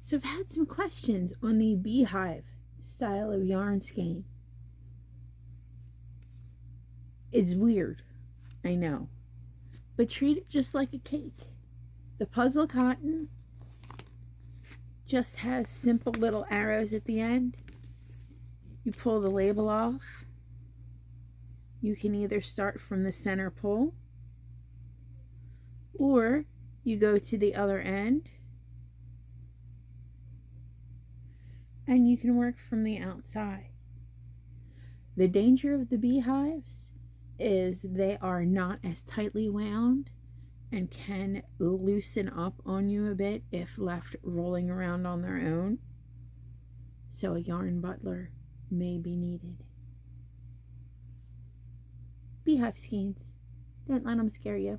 So I've had some questions on the Beehive style of yarn skein. It's weird, I know, but treat it just like a cake. The puzzle cotton just has simple little arrows at the end. You pull the label off. You can either start from the center pull, or you go to the other end and you can work from the outside. The danger of the beehives is they are not as tightly wound and can loosen up on you a bit if left rolling around on their own. So a yarn butler may be needed. Beehive skeins. Don't let them scare you.